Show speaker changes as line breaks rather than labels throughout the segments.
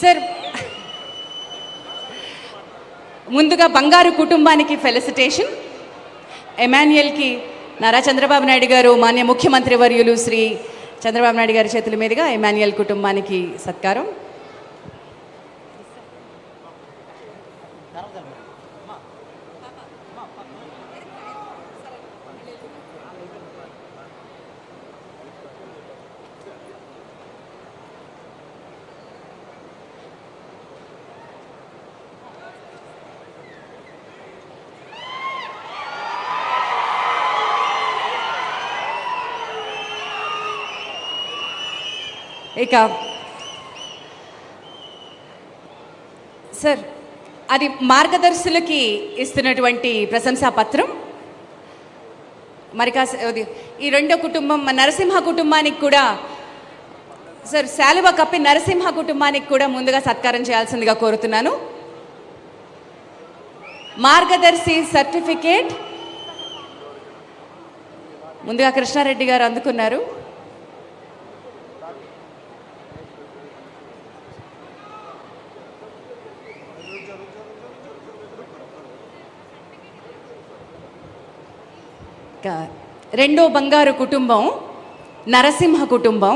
Sir, ముందుగా బంగారు కుటుంబానికి ఫెలిసిటేషన్. ఎమాన్యుయల్కి నారా చంద్రబాబు నాయుడు గారు, మాన్య ముఖ్యమంత్రి వర్యులు శ్రీ చంద్రబాబు నాయుడు గారి చేతుల మీదుగా ఎమాన్యుయల్ కుటుంబానికి సత్కారం. ఇక సార్, అది మార్గదర్శులకి ఇస్తున్నటువంటి ప్రశంసా పత్రం. మరి ఈ రెండో కుటుంబం నరసింహ కుటుంబానికి కూడా సార్ శాలువా కప్పి నరసింహ కుటుంబానికి కూడా ముందుగా సత్కారం చేయాల్సిందిగా కోరుతున్నాను. మార్గదర్శి సర్టిఫికేట్ ముందుగా కృష్ణారెడ్డి గారు అందుకున్నారు. రెండో బంగారు కుటుంబం నరసింహ కుటుంబం.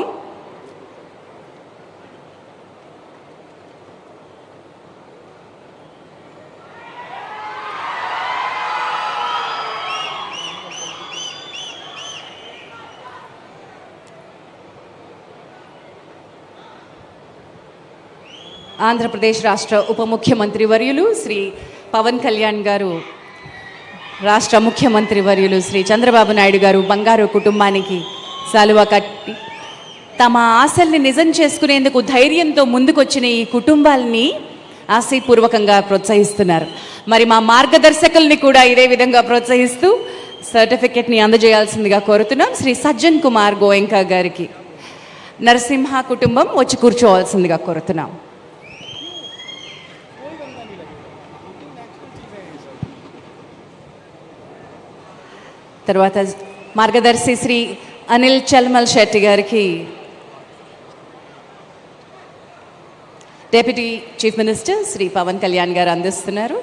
ఆంధ్రప్రదేశ్ రాష్ట్ర ఉప ముఖ్యమంత్రి వర్యులు శ్రీ పవన్ కళ్యాణ్ గారు, రాష్ట్ర ముఖ్యమంత్రి వర్యులు శ్రీ చంద్రబాబు నాయుడు గారు బంగారు కుటుంబానికి శాలువా కట్టి తమ ఆశల్ని నిజం చేసుకునేందుకు ధైర్యంతో ముందుకొచ్చిన ఈ కుటుంబాలని ఆశీపూర్వకంగా ప్రోత్సహిస్తున్నారు. మరి మా మార్గదర్శకుల్ని కూడా ఇదే విధంగా ప్రోత్సహిస్తూ సర్టిఫికెట్ని అందజేయాల్సిందిగా కోరుతున్నాం. శ్రీ సజ్జన్ కుమార్ గోయంకా గారికి నరసింహ కుటుంబం వచ్చి కూర్చోవాల్సిందిగా కోరుతున్నాం. తర్వాత మార్గదర్శి శ్రీ అనిల్ చల్మల్ శెట్టి గారికి deputy chief minister Shri Pawan Kalyan గారు అందిస్తున్నారు.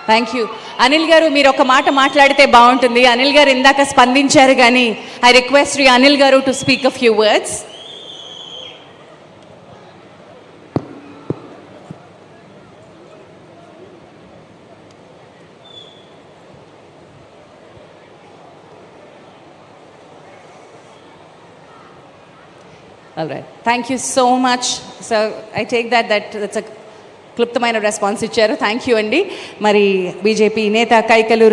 Thank you. అనిల్ గారు, మీరు ఒక మాట మాట్లాడితే బాగుంటుంది. అనిల్ గారు ఇందాక స్పందించారు, కానీ ఐ రిక్వెస్ట్ శ్రీ అనిల్ గారు to speak a few words. All right. Thank you so much. So I take that's a క్లుప్తమైన రెస్పాన్స్ ఇచ్చారు. థ్యాంక్ యూ అండి. మరి బీజేపీ నేత కైకలూరు